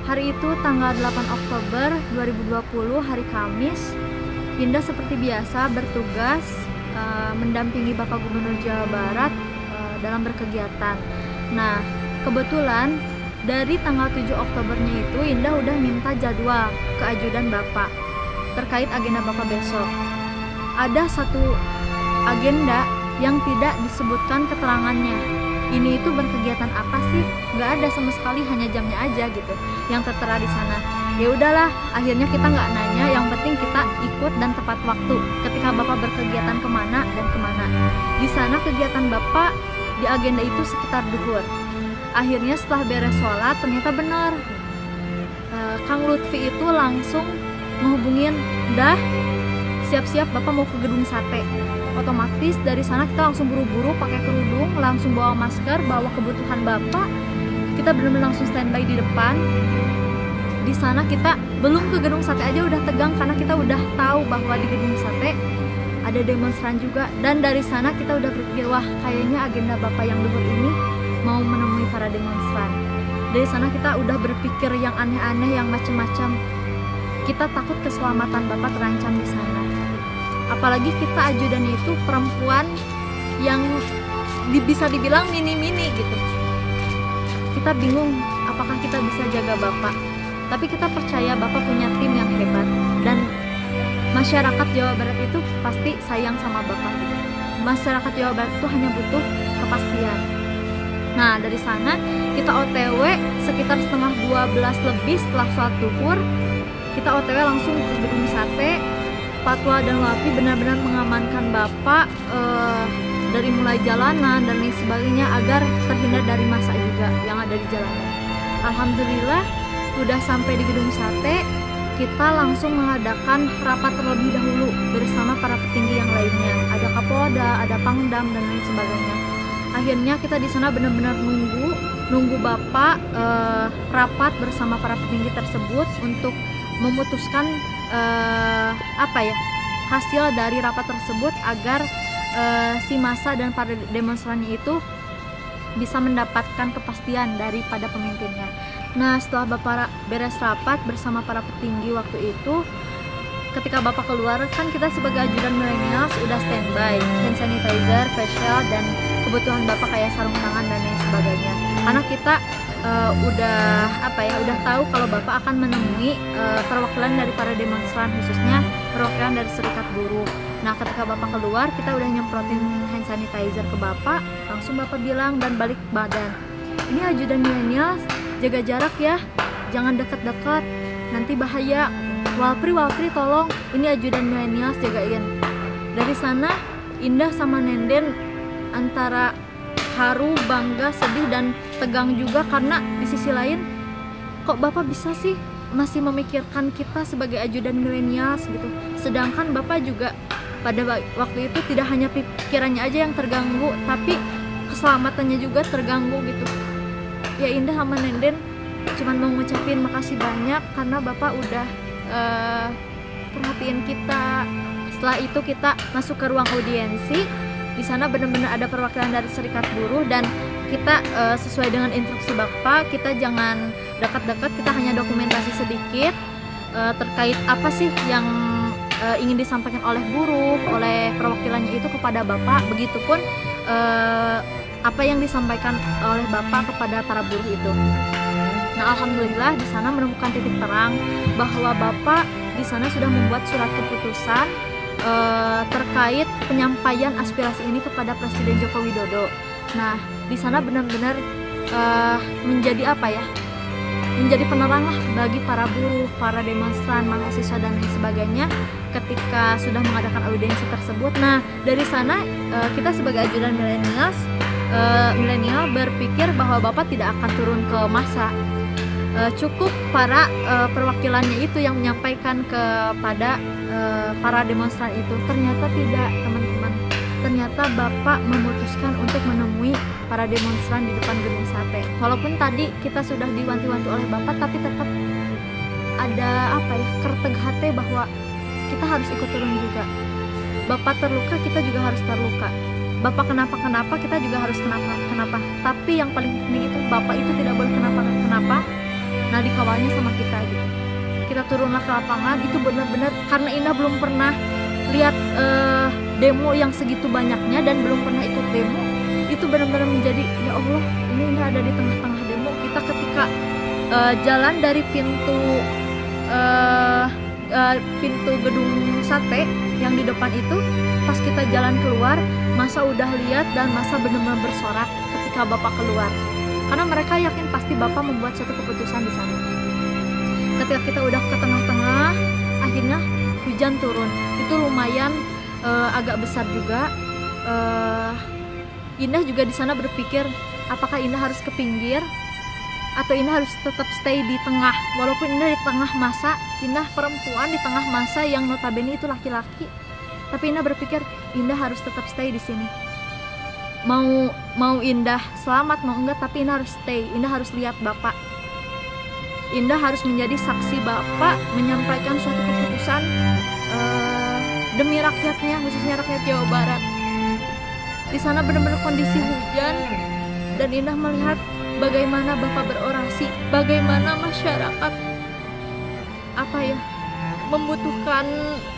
Hari itu tanggal 8 Oktober 2020, hari Kamis, Indah seperti biasa bertugas mendampingi Bapak Gubernur Jawa Barat dalam berkegiatan. Nah, kebetulan dari tanggal 7 Oktobernya itu Indah udah minta jadwal ke ajudan Bapak terkait agenda Bapak besok. Ada satu agenda yang tidak disebutkan keterangannya. Ini itu berkegiatan apa sih? Nggak ada sama sekali, hanya jamnya aja gitu yang tertera di sana. Ya udahlah, akhirnya kita nggak nanya, yang penting kita ikut dan tepat waktu ketika Bapak berkegiatan kemana dan kemana. Di sana kegiatan Bapak di agenda itu sekitar duhur. Akhirnya setelah beres sholat ternyata benar, Kang Lutfi itu langsung menghubungin, dah siap-siap Bapak mau ke gedung sate. Otomatis dari sana kita langsung buru-buru pakai kerudung, langsung bawa masker, bawa kebutuhan Bapak. Kita benar-benar langsung standby di depan. Di sana kita belum ke gedung sate aja udah tegang karena kita udah tahu bahwa di gedung sate ada demonstran juga. Dan dari sana kita udah berpikir, wah kayaknya agenda Bapak yang duhur ini mau menemui para demonstran. Dari sana kita udah berpikir yang aneh-aneh, yang macam-macam. Kita takut keselamatan Bapak terancam di sana. Apalagi kita ajudannya itu perempuan yang bisa dibilang mini-mini gitu. Kita bingung apakah kita bisa jaga Bapak. Tapi kita percaya Bapak punya tim yang hebat. Dan masyarakat Jawa Barat itu pasti sayang sama Bapak gitu. Masyarakat Jawa Barat itu hanya butuh kepastian. Nah dari sana kita OTW sekitar setengah 12 lebih setelah sholat duhur. Kita OTW langsung ke gedung sate. Patwa dan Wapi benar-benar mengamankan Bapak dari mulai jalanan dan lain sebagainya agar terhindar dari massa juga yang ada di jalanan. Alhamdulillah udah sampai di gedung sate, kita langsung mengadakan rapat terlebih dahulu bersama para petinggi yang lainnya. Ada Kapolda, ada Pangdam dan lain sebagainya. Akhirnya kita di sana benar-benar nunggu Bapak rapat bersama para petinggi tersebut untuk memutuskan hasil dari rapat tersebut agar si massa dan para demonstrannya itu bisa mendapatkan kepastian daripada pemimpinnya. Nah setelah Bapak beres rapat bersama para petinggi waktu itu, ketika Bapak keluar kan kita sebagai ajudan milenial sudah standby hand sanitizer, facial dan kebutuhan Bapak kayak sarung tangan dan lain sebagainya. Karena kita udah tahu kalau Bapak akan menemui perwakilan dari para demonstran, khususnya perwakilan dari serikat buruh. Nah ketika Bapak keluar kita udah nyemprotin hand sanitizer ke Bapak, langsung Bapak bilang dan balik badan, ini ajudan milenial jaga jarak ya, jangan dekat-dekat nanti bahaya. Walpri tolong, ini ajudan milenial jagain. Dari sana Indah sama Nenden antara haru, bangga, sedih, dan tegang juga karena di sisi lain kok Bapak bisa sih masih memikirkan kita sebagai ajudan milenial gitu. Sedangkan Bapak juga pada waktu itu tidak hanya pikirannya aja yang terganggu, tapi keselamatannya juga terganggu gitu. Ya Indah sama Nenden cuman mau ngucapin makasih banyak karena Bapak udah perhatiin kita. Setelah itu kita masuk ke ruang audiensi. Di sana benar-benar ada perwakilan dari serikat buruh dan kita sesuai dengan instruksi Bapak, kita jangan dekat-dekat, kita hanya dokumentasi sedikit terkait apa sih yang ingin disampaikan oleh buruh, oleh perwakilannya itu kepada Bapak. Begitupun apa yang disampaikan oleh Bapak kepada para buruh itu. Nah, alhamdulillah di sana menemukan titik terang bahwa Bapak di sana sudah membuat surat keputusan terkait penyampaian aspirasi ini kepada Presiden Joko Widodo. Nah, di sana benar-benar menjadi menjadi penerang lah bagi para buruh, para demonstran, mahasiswa dan lain sebagainya ketika sudah mengadakan audiensi tersebut. Nah, dari sana kita sebagai ajudan milenial berpikir bahwa Bapak tidak akan turun ke massa. cukup para perwakilannya itu yang menyampaikan kepada para demonstran itu. Ternyata tidak, teman-teman. Ternyata Bapak memutuskan untuk menemui para demonstran di depan gedung sate. Walaupun tadi kita sudah diwanti-wanti oleh Bapak, tapi tetap ada kerteg hati bahwa kita harus ikut turun juga. Bapak terluka, kita juga harus terluka. Bapak kenapa-kenapa, kita juga harus kenapa-kenapa. Tapi yang paling penting itu Bapak itu tidak boleh kenapa-kenapa. Nah, dikawalnya sama kita gitu. Kita turunlah ke lapangan, itu benar-benar karena Indah belum pernah lihat demo yang segitu banyaknya dan belum pernah ikut demo. Itu benar-benar menjadi, ya Allah, ini Indah ada di tengah-tengah demo. Kita ketika jalan dari pintu gedung sate yang di depan itu, pas kita jalan keluar, masa udah lihat dan masa benar-benar bersorak ketika Bapak keluar. Karena mereka yakin pasti Bapak membuat suatu keputusan di sana. Ketika kita udah ke tengah-tengah, akhirnya hujan turun. Itu lumayan agak besar juga. Indah juga di sana berpikir, apakah Indah harus ke pinggir atau Indah harus tetap stay di tengah. Walaupun Indah di tengah masa, Indah perempuan di tengah masa yang notabene itu laki-laki, tapi Indah berpikir Indah harus tetap stay di sini. Mau Indah selamat mau enggak, tapi Indah harus stay. Indah harus lihat Bapak. Indah harus menjadi saksi Bapak menyampaikan suatu keputusan demi rakyatnya, khususnya rakyat Jawa Barat. Di sana benar-benar kondisi hujan dan Indah melihat bagaimana Bapak berorasi, bagaimana masyarakat membutuhkan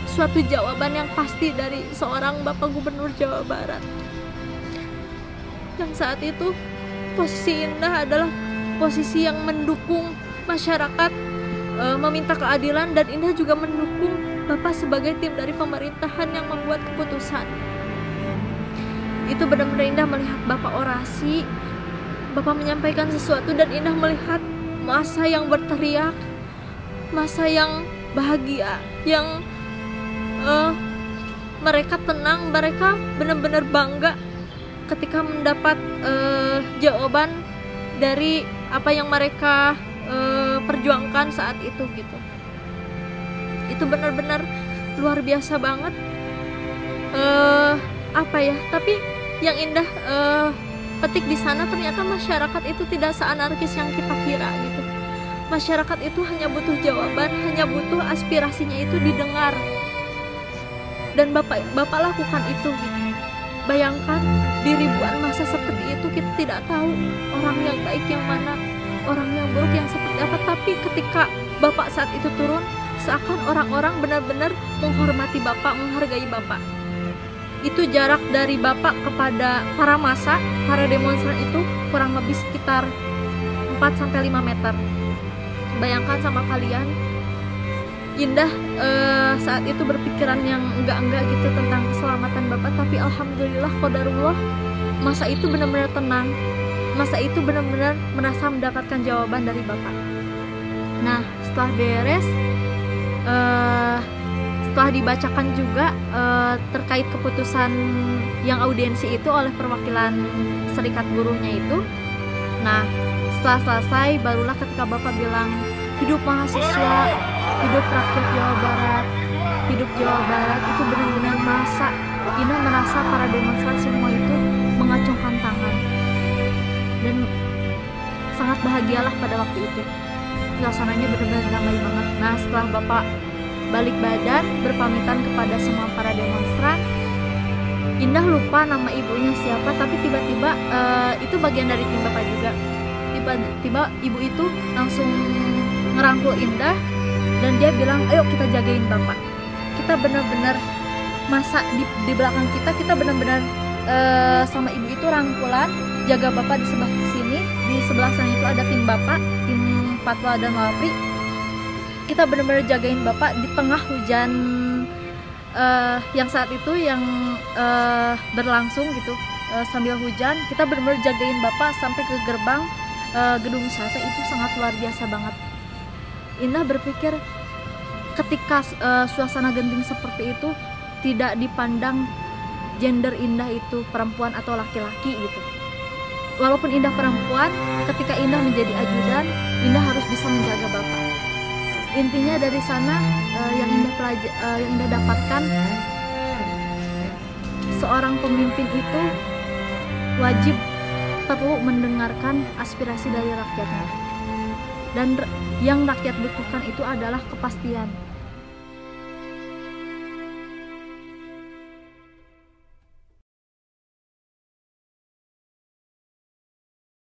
suatu jawaban yang pasti dari seorang Bapak Gubernur Jawa Barat. Yang saat itu posisi Indah adalah posisi yang mendukung masyarakat meminta keadilan, dan Indah juga mendukung Bapak sebagai tim dari pemerintahan yang membuat keputusan. Itu benar-benar Indah melihat Bapak orasi, Bapak menyampaikan sesuatu, dan Indah melihat masa yang berteriak, masa yang bahagia, yang mereka tenang, mereka benar-benar bangga ketika mendapat jawaban dari apa yang mereka perjuangkan saat itu gitu. Itu benar-benar luar biasa banget. Tapi yang Indah petik di sana, ternyata masyarakat itu tidak seanarkis yang kita kira gitu. Masyarakat itu hanya butuh jawaban, hanya butuh aspirasinya itu didengar, dan Bapak lakukan itu gitu. Bayangkan di ribuan masa seperti itu, kita tidak tahu orang yang baik yang mana, orang yang buruk yang seperti apa. Tapi ketika Bapak saat itu turun, seakan orang-orang benar-benar menghormati Bapak, menghargai Bapak. Itu jarak dari Bapak kepada para massa, para demonstran itu kurang lebih sekitar 4-5 meter. Bayangkan sama kalian, Indah saat itu berpikiran yang enggak gitu tentang keselamatan Bapak, tapi alhamdulillah qadarullah, masa itu benar-benar tenang, masa itu benar-benar merasa mendapatkan jawaban dari Bapak. Nah, setelah beres, setelah dibacakan juga terkait keputusan yang audiensi itu oleh perwakilan serikat buruhnya itu. Nah, setelah selesai, barulah ketika Bapak bilang, hidup mahasiswa, hidup rakyat Jawa Barat, hidup Jawa Barat, itu benar-benar Indah merasa para demonstran semua itu mengacungkan tangan, dan sangat bahagialah pada waktu itu. Suasananya benar-benar damai banget. Nah, setelah Bapak balik badan berpamitan kepada semua para demonstran, Indah lupa nama ibunya siapa, tapi tiba-tiba itu bagian dari tim Bapak juga. Tiba-tiba ibu itu langsung ngerangkul Indah dan dia bilang, ayo kita jagain Bapak. Kita benar-benar masa di belakang kita benar-benar sama ibu itu rangkulan, jaga Bapak di sebelah sini, di sebelah sana itu ada tim Bapak, tim Patwa dan Wapri. Kita benar-benar jagain Bapak di tengah hujan yang saat itu yang berlangsung gitu. Sambil hujan, kita benar-benar jagain Bapak sampai ke gerbang gedung sate. Itu sangat luar biasa banget. Indah berpikir ketika suasana genting seperti itu, tidak dipandang gender Indah itu perempuan atau laki-laki gitu. Walaupun Indah perempuan, ketika Indah menjadi ajudan, Indah harus bisa menjaga Bapak. Intinya dari sana yang Indah dapatkan, seorang pemimpin itu wajib perlu mendengarkan aspirasi dari rakyatnya. Dan yang rakyat butuhkan itu adalah kepastian.